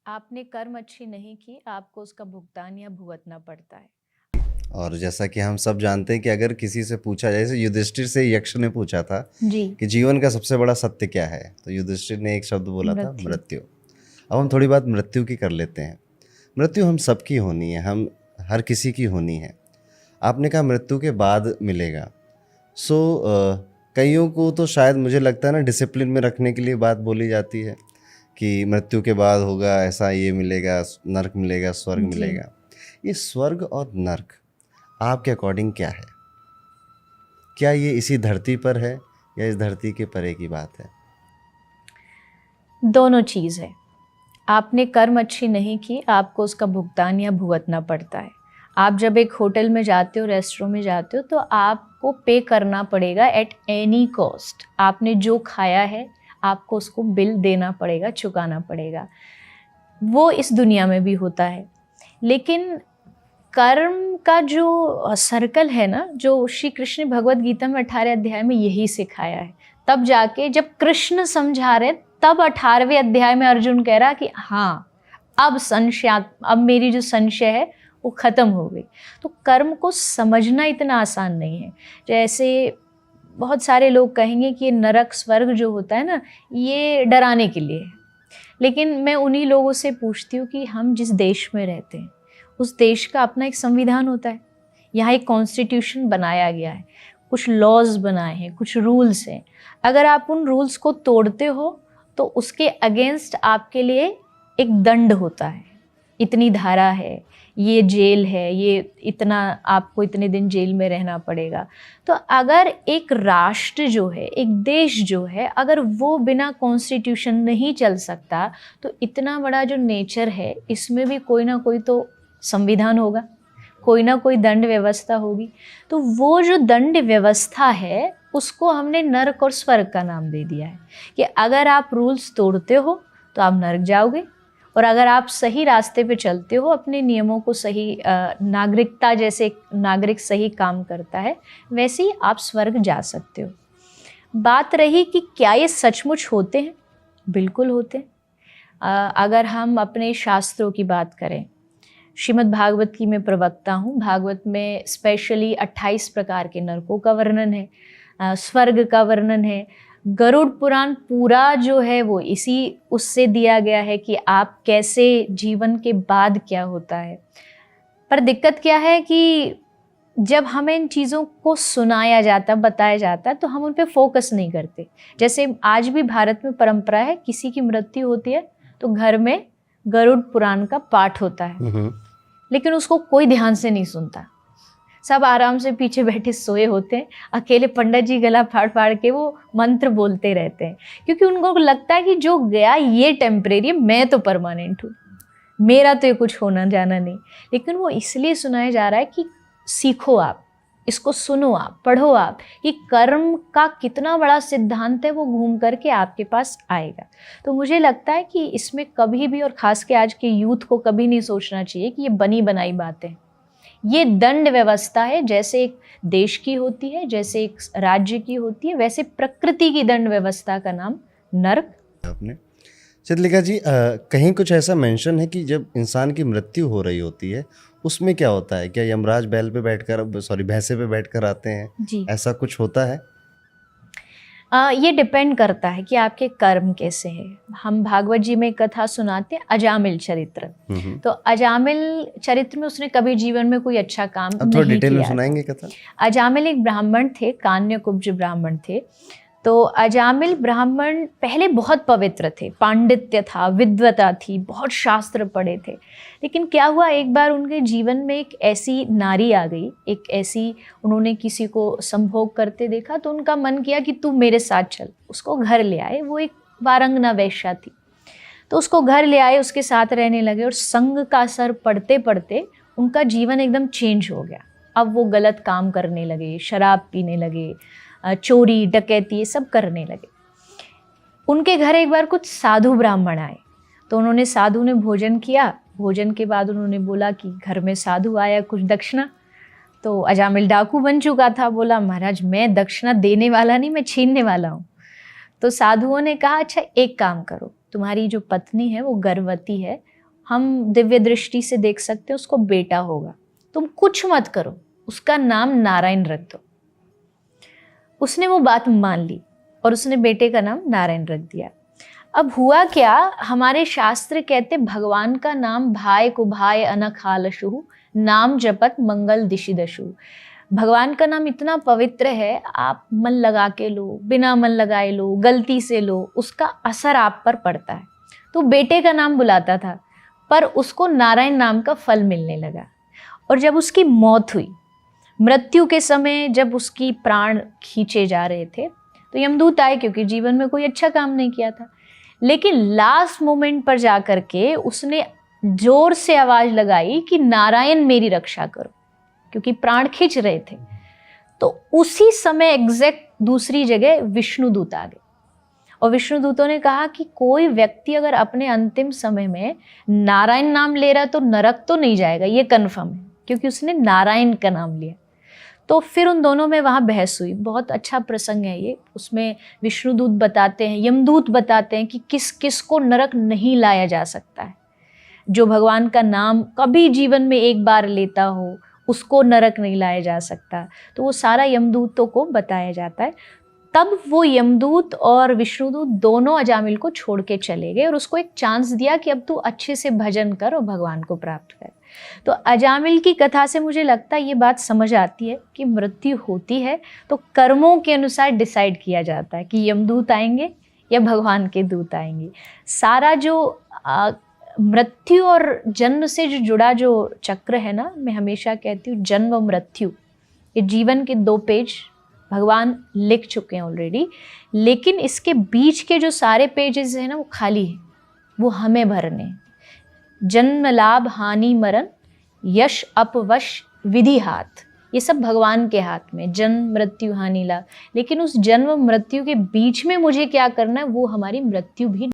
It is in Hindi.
आपने कर्म अच्छी नहीं की, आपको उसका भुगतान या भुगतना पड़ता है। और जैसा कि हम सब जानते हैं कि अगर किसी से पूछा जाए, जैसे युधिष्ठिर से यक्ष ने पूछा था जी। कि जीवन का सबसे बड़ा सत्य क्या है, तो युधिष्ठिर ने एक शब्द बोला था, मृत्यु। मृत्यु। अब हम थोड़ी बात मृत्यु की कर लेते हैं। मृत्यु हम सबकी होनी है, हम हर किसी की होनी है। आपने कहा मृत्यु के बाद मिलेगा। कईयों को तो शायद मुझे लगता है ना, डिसिप्लिन में रखने के लिए बात बोली जाती है कि मृत्यु के बाद होगा ऐसा, ये मिलेगा, नर्क मिलेगा, स्वर्ग जी। मिलेगा। ये स्वर्ग और नर्क आपके अकॉर्डिंग क्या है? क्या ये इसी धरती पर है या इस धरती के परे की बात है? दोनों चीज़ है। आपने कर्म अच्छी नहीं की, आपको उसका भुगतान या भुगतना पड़ता है। आप जब एक होटल में जाते हो, रेस्टोरेंट में जाते हो, तो आपको पे करना पड़ेगा एट एनी कॉस्ट। आपने जो खाया है आपको उसको बिल देना पड़ेगा, चुकाना पड़ेगा। वो इस दुनिया में भी होता है। लेकिन कर्म का जो सर्कल है ना, जो श्री कृष्ण ने भगवत गीता में 18 अध्याय में यही सिखाया है। तब जाके जब कृष्ण समझा रहे, तब 18वें अध्याय में अर्जुन कह रहा कि हाँ, अब मेरी जो संशय है वो खत्म हो गई। तो कर्म को समझना इतना आसान नहीं है। जैसे बहुत सारे लोग कहेंगे कि ये नरक स्वर्ग जो होता है ना, ये डराने के लिए है। लेकिन मैं उन्हीं लोगों से पूछती हूँ कि हम जिस देश में रहते हैं, उस देश का अपना एक संविधान होता है। यहाँ एक कॉन्स्टिट्यूशन बनाया गया है, कुछ लॉज बनाए हैं, कुछ रूल्स हैं। अगर आप उन रूल्स को तोड़ते हो तो उसके अगेंस्ट आपके लिए एक दंड होता है। इतनी धारा है, ये जेल है, ये इतना, आपको इतने दिन जेल में रहना पड़ेगा। तो अगर एक राष्ट्र जो है, एक देश जो है, अगर वो बिना कॉन्स्टिट्यूशन नहीं चल सकता, तो इतना बड़ा जो नेचर है इसमें भी कोई ना कोई तो संविधान होगा, कोई ना कोई दंड व्यवस्था होगी। तो वो जो दंड व्यवस्था है उसको हमने नरक और स्वर्ग का नाम दे दिया है कि अगर आप रूल्स तोड़ते हो तो आप नरक जाओगे, और अगर आप सही रास्ते पे चलते हो, अपने नियमों को सही, नागरिकता जैसे नागरिक सही काम करता है वैसे ही आप स्वर्ग जा सकते हो। बात रही कि क्या ये सचमुच होते हैं? बिल्कुल होते हैं। अगर हम अपने शास्त्रों की बात करें, श्रीमद् भागवत की मैं प्रवक्ता हूँ। भागवत में स्पेशली 28 प्रकार के नरकों का वर्णन है, स्वर्ग का वर्णन है। गरुड़ पुराण पूरा जो है वो इसी उससे दिया गया है कि आप कैसे, जीवन के बाद क्या होता है। पर दिक्कत क्या है कि जब हमें इन चीज़ों को सुनाया जाता, बताया जाता, तो हम उन पे फोकस नहीं करते। जैसे आज भी भारत में परंपरा है, किसी की मृत्यु होती है तो घर में गरुड़ पुराण का पाठ होता है, लेकिन उसको कोई ध्यान से नहीं सुनता। सब आराम से पीछे बैठे सोए होते हैं, अकेले पंडित जी गला फाड़ फाड़ के वो मंत्र बोलते रहते हैं, क्योंकि उनको लगता है कि जो गया ये टेम्परेरी, मैं तो परमानेंट हूँ, मेरा तो ये कुछ होना जाना नहीं। लेकिन वो इसलिए सुनाया जा रहा है कि सीखो, आप इसको सुनो, आप पढ़ो, आप कि कर्म का कितना बड़ा सिद्धांत है, वो घूम करके आपके पास आएगा। तो मुझे लगता है कि इसमें कभी भी, और खास के आज के यूथ को कभी नहीं सोचना चाहिए कि ये बनी बनाई बातें। ये दंड व्यवस्था है, जैसे एक देश की होती है, जैसे एक राज्य की होती है, वैसे प्रकृति की दंड व्यवस्था का नाम नर्क। आपने चित्रलेखा जी, कहीं कुछ ऐसा मेंशन है कि जब इंसान की मृत्यु हो रही होती है उसमें क्या होता है? क्या यमराज बैल पे बैठकर, सॉरी, भैंसे पे बैठकर आते हैं? जी। ऐसा कुछ होता है? ये डिपेंड करता है कि आपके कर्म कैसे हैं। हम भागवत जी में एक कथा सुनाते हैं, अजामिल चरित्र। तो अजामिल चरित्र में उसने कभी जीवन में कोई अच्छा काम अब थोड़ा नहीं डिटेल में किया था। सुनाएंगे कथा? अजामिल एक ब्राह्मण थे, कान्यकुब्ज ब्राह्मण थे। तो अजामिल ब्राह्मण पहले बहुत पवित्र थे, पांडित्य था, विद्वता थी, बहुत शास्त्र पढ़े थे। लेकिन क्या हुआ, एक बार उनके जीवन में एक ऐसी नारी आ गई, एक ऐसी, उन्होंने किसी को संभोग करते देखा, तो उनका मन किया कि तू मेरे साथ चल। उसको घर ले आए, वो एक वारंगना वेश्या थी, तो उसको घर ले आए, उसके साथ रहने लगे, और संग का असर पढ़ते पढ़ते उनका जीवन एकदम चेंज हो गया। अब वो गलत काम करने लगे, शराब पीने लगे, चोरी डकैती ये सब करने लगे। उनके घर एक बार कुछ साधु ब्राह्मण आए, तो उन्होंने, साधु ने भोजन किया। भोजन के बाद उन्होंने बोला कि घर में साधु आया, कुछ दक्षिणा। तो अजामिल डाकू बन चुका था, बोला महाराज मैं दक्षिणा देने वाला नहीं, मैं छीनने वाला हूँ। तो साधुओं ने कहा अच्छा एक काम करो, तुम्हारी जो पत्नी है वो गर्भवती है, हम दिव्य दृष्टि से देख सकते हैं उसको बेटा होगा, तुम कुछ मत करो, उसका नाम नारायण रख दो। उसने वो बात मान ली और उसने बेटे का नाम नारायण रख दिया। अब हुआ क्या, हमारे शास्त्र कहते भगवान का नाम भाई कुभाय अनखालशु, नाम जपत मंगल दिशि दशु। भगवान का नाम इतना पवित्र है, आप मन लगा के लो, बिना मन लगाए लो, गलती से लो, उसका असर आप पर पड़ता है। तो बेटे का नाम बुलाता था, पर उसको नारायण नाम का फल मिलने लगा। और जब उसकी मौत हुई, मृत्यु के समय जब उसकी प्राण खींचे जा रहे थे, तो यमदूत आए, क्योंकि जीवन में कोई अच्छा काम नहीं किया था। लेकिन लास्ट मोमेंट पर जा कर के उसने जोर से आवाज लगाई कि नारायण मेरी रक्षा करो, क्योंकि प्राण खींच रहे थे। तो उसी समय एग्जैक्ट दूसरी जगह विष्णुदूत आ गए और विष्णुदूतों ने कहा कि कोई व्यक्ति अगर अपने अंतिम समय में नारायण नाम ले रहा है तो नरक तो नहीं जाएगा, ये कन्फर्म है, क्योंकि उसने नारायण का नाम लिया। तो फिर उन दोनों में वहाँ बहस हुई। बहुत अच्छा प्रसंग है ये। उसमें विष्णुदूत बताते हैं, यमदूत बताते हैं कि किस किस को नरक नहीं लाया जा सकता है। जो भगवान का नाम कभी जीवन में एक बार लेता हो उसको नरक नहीं लाया जा सकता। तो वो सारा यमदूतों को बताया जाता है। तब वो यमदूत और विष्णुदूत दोनों अजामिल को छोड़ के चले गए और उसको एक चांस दिया कि अब तू अच्छे से भजन कर और भगवान को प्राप्त कर। तो अजामिल की कथा से मुझे लगता है ये बात समझ आती है कि मृत्यु होती है तो कर्मों के अनुसार डिसाइड किया जाता है कि यमदूत आएंगे या भगवान के दूत आएंगे। सारा जो मृत्यु और जन्म से जो जुड़ा जो चक्र है ना, मैं हमेशा कहती हूँ जन्म और मृत्यु, ये जीवन के 2 पेज भगवान लिख चुके हैं ऑलरेडी, लेकिन इसके बीच के जो सारे पेजेस हैं ना वो खाली हैं, वो हमें भरने हैं। जन्म लाभ हानि मरण, यश अपवश विधि हाथ, ये सब भगवान के हाथ में, जन्म मृत्यु हानि लाभ। लेकिन उस जन्म मृत्यु के बीच में मुझे क्या करना है वो हमारी मृत्यु भी